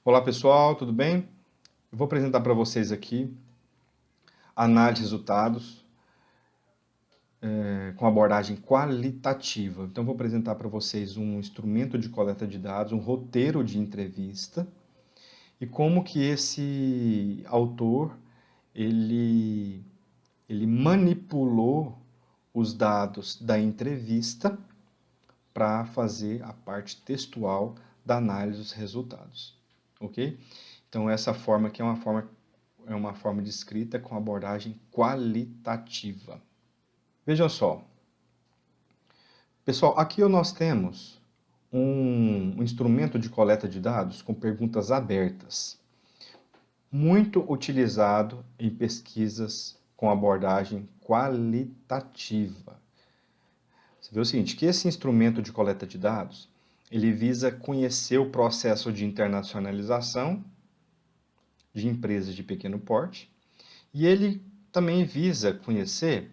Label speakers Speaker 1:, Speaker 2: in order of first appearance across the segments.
Speaker 1: Olá pessoal, tudo bem? Eu vou apresentar para vocês aqui a análise de resultados com abordagem qualitativa. Então, vou apresentar para vocês um instrumento de coleta de dados, um roteiro de entrevista e como que esse autor ele, ele manipulou os dados da entrevista para fazer a parte textual da análise dos resultados, ok? Então, essa forma aqui é uma forma de escrita com abordagem qualitativa. Vejam só. Pessoal, aqui nós temos um instrumento de coleta de dados com perguntas abertas, muito utilizado em pesquisas com abordagem qualitativa. Você vê o seguinte, que esse instrumento de coleta de dados, ele visa conhecer o processo de internacionalização de empresas de pequeno porte, e ele também visa conhecer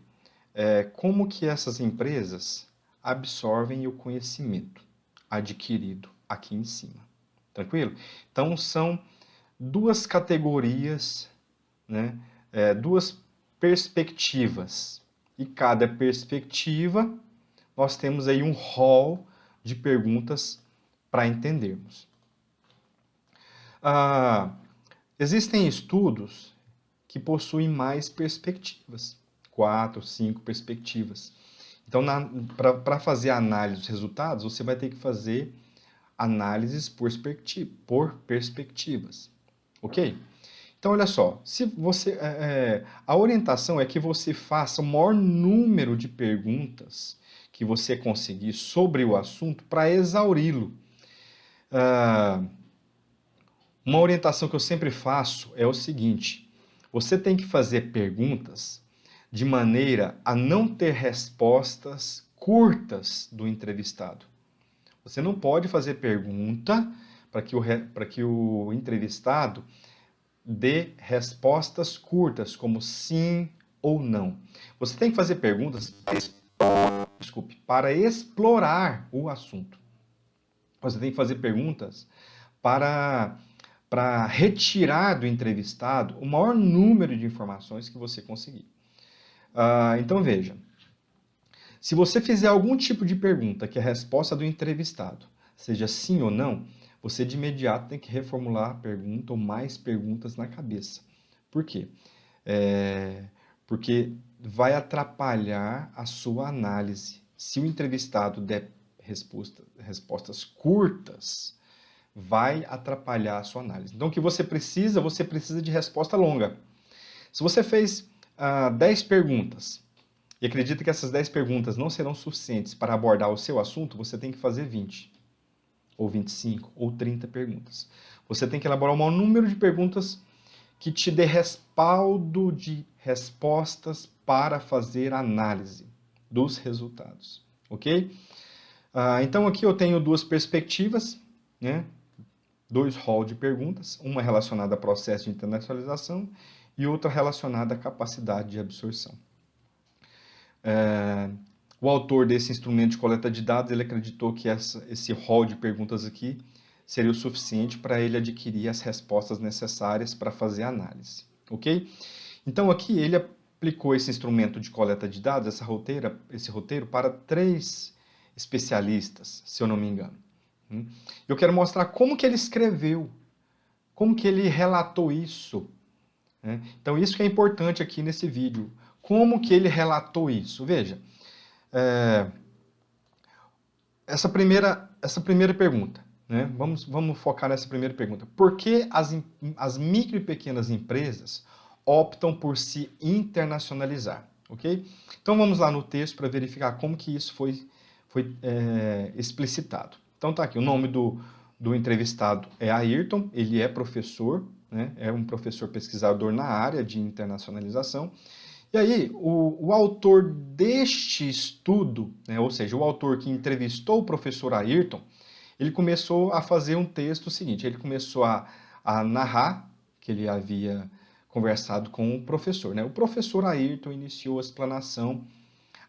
Speaker 1: como que essas empresas absorvem o conhecimento adquirido aqui em cima. Tranquilo? Então, são duas categorias, né? Duas perspectivas. E cada perspectiva, nós temos aí um rol de perguntas para entendermos. Existem estudos que possuem mais perspectivas, 4, 5 perspectivas. Então, para fazer a análise dos resultados, você vai ter que fazer análises por perspectivas, ok? Então, olha só, se você, a orientação é que você faça o maior número de perguntas que você conseguir sobre o assunto para exauri-lo. Uma orientação que eu sempre faço é o seguinte: você tem que fazer perguntas de maneira a não ter respostas curtas do entrevistado. Você não pode fazer pergunta para que o entrevistado dê respostas curtas, como sim ou não. Você tem que fazer perguntas para explorar o assunto. Você tem que fazer perguntas para retirar do entrevistado o maior número de informações que você conseguir. Então veja, se você fizer algum tipo de pergunta que a resposta do entrevistado seja sim ou não, você de imediato tem que reformular a pergunta ou mais perguntas na cabeça. Por quê? Porque vai atrapalhar a sua análise. Se o entrevistado der respostas curtas, vai atrapalhar a sua análise. Então, o que você precisa de resposta longa. Se você fez 10 perguntas e acredita que essas 10 perguntas não serão suficientes para abordar o seu assunto, você tem que fazer 20, ou 25, ou 30 perguntas. Você tem que elaborar um maior número de perguntas que te dê respaldo de respostas para fazer análise dos resultados, ok? Então, aqui eu tenho duas perspectivas, né? 2 halls de perguntas, uma relacionada a processo de internacionalização e outra relacionada à capacidade de absorção. O autor desse instrumento de coleta de dados, ele acreditou que esse hall de perguntas aqui seria o suficiente para ele adquirir as respostas necessárias para fazer a análise, ok? Então aqui ele aplicou esse instrumento de coleta de dados, esse roteiro, para 3 especialistas, se eu não me engano. Eu quero mostrar como que ele escreveu, como que ele relatou isso. Então, isso que é importante aqui nesse vídeo. Como que ele relatou isso? Veja, essa primeira pergunta, né? Vamos focar nessa primeira pergunta. Por que as micro e pequenas empresas optam por se internacionalizar? Ok? Então, vamos lá no texto para verificar como que isso foi explicitado. Então tá aqui, o nome do entrevistado é Ayrton, ele é professor, né? É um professor pesquisador na área de internacionalização. E aí, o autor deste estudo, né, ou seja, o autor que entrevistou o professor Ayrton, ele começou a fazer um texto seguinte, ele começou a narrar que ele havia conversado com o professor, né? O professor Ayrton iniciou a explanação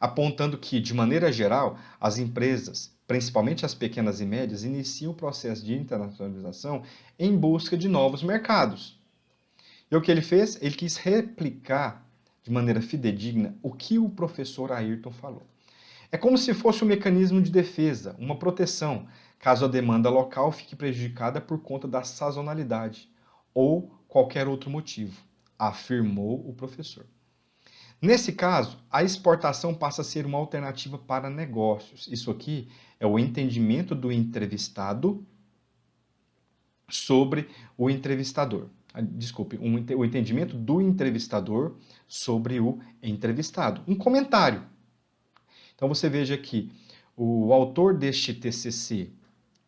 Speaker 1: apontando que, de maneira geral, as empresas, principalmente as pequenas e médias, iniciam o processo de internacionalização em busca de novos mercados. E o que ele fez? Ele quis replicar de maneira fidedigna o que o professor Ayrton falou. É como se fosse um mecanismo de defesa, uma proteção, caso a demanda local fique prejudicada por conta da sazonalidade ou qualquer outro motivo, afirmou o professor. Nesse caso, a exportação passa a ser uma alternativa para negócios. Isso aqui é o entendimento do entrevistado sobre o entrevistador. Desculpe, o entendimento do entrevistador sobre o entrevistado. Um comentário. Então você veja que o autor deste TCC,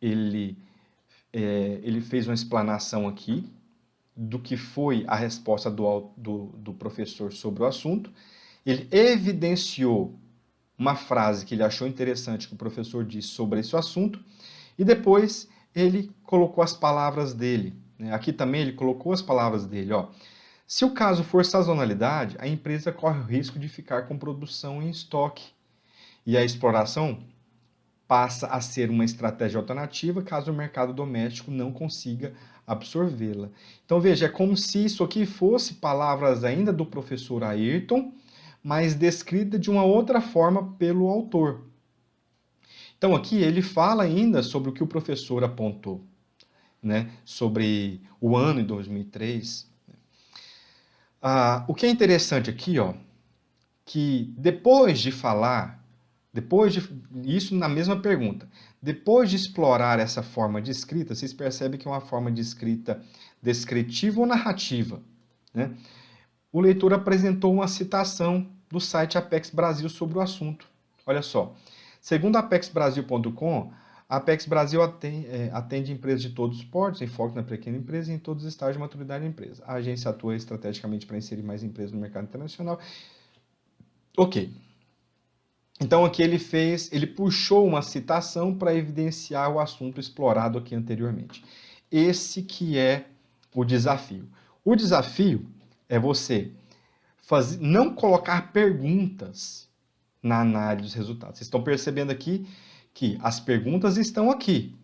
Speaker 1: ele fez uma explanação aqui do que foi a resposta do professor sobre o assunto. Ele evidenciou uma frase que ele achou interessante que o professor disse sobre esse assunto e depois ele colocou as palavras dele. Aqui também ele colocou as palavras dele. Ó. Se o caso for sazonalidade, a empresa corre o risco de ficar com produção em estoque e a exploração passa a ser uma estratégia alternativa caso o mercado doméstico não consiga absorvê-la. Então veja, é como se isso aqui fosse palavras ainda do professor Ayrton, mas descrita de uma outra forma pelo autor. Então aqui ele fala ainda sobre o que o professor apontou, né, sobre o ano de 2003. O que é interessante aqui, ó, que depois de falar, isso na mesma pergunta, depois de explorar essa forma de escrita, vocês percebem que é uma forma de escrita descritiva ou narrativa, né? O leitor apresentou uma citação do site Apex Brasil sobre o assunto. Olha só, segundo apexbrasil.com, a Apex Brasil atende empresas de todos os portos, em foco na pequena empresa e em todos os estágios de maturidade da empresa. A agência atua estrategicamente para inserir mais empresas no mercado internacional. Ok. Então aqui ele puxou uma citação para evidenciar o assunto explorado aqui anteriormente. Esse que é o desafio. O desafio é você não colocar perguntas na análise dos resultados. Vocês estão percebendo aqui que as perguntas estão aqui,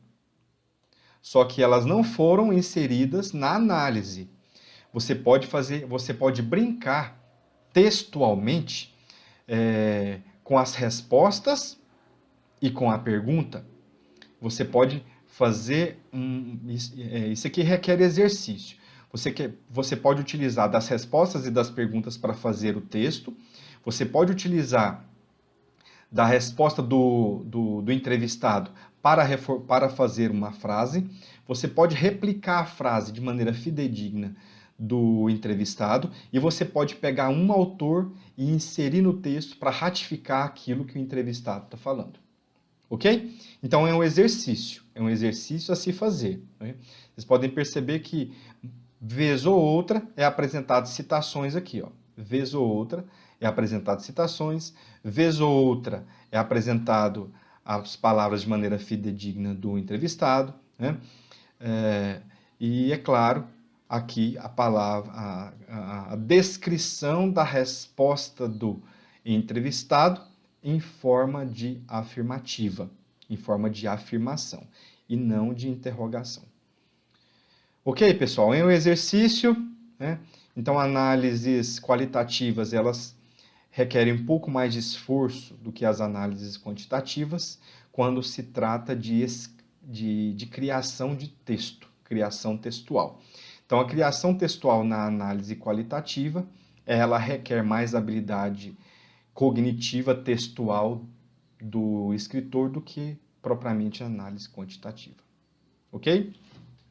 Speaker 1: só que elas não foram inseridas na análise. Você pode brincar textualmente com as respostas e com a pergunta. Você pode fazer isso aqui requer exercício. Você pode utilizar das respostas e das perguntas para fazer o texto. Você pode utilizar da resposta do entrevistado para fazer uma frase. Você pode replicar a frase de maneira fidedigna do entrevistado e você pode pegar um autor e inserir no texto para ratificar aquilo que o entrevistado está falando. Ok? Então é um exercício a se fazer. Né? Vocês podem perceber que vez ou outra é apresentado citações aqui, ó. Vez ou outra é apresentado citações, vez ou outra é apresentado as palavras de maneira fidedigna do entrevistado, né? E é claro, aqui a descrição da resposta do entrevistado em forma de afirmativa, em forma de afirmação e não de interrogação. Ok, pessoal? É um exercício, né? Então, análises qualitativas, elas requerem um pouco mais de esforço do que as análises quantitativas quando se trata de criação de texto, criação textual. Então, a criação textual na análise qualitativa, ela requer mais habilidade cognitiva textual do escritor do que propriamente a análise quantitativa. Ok?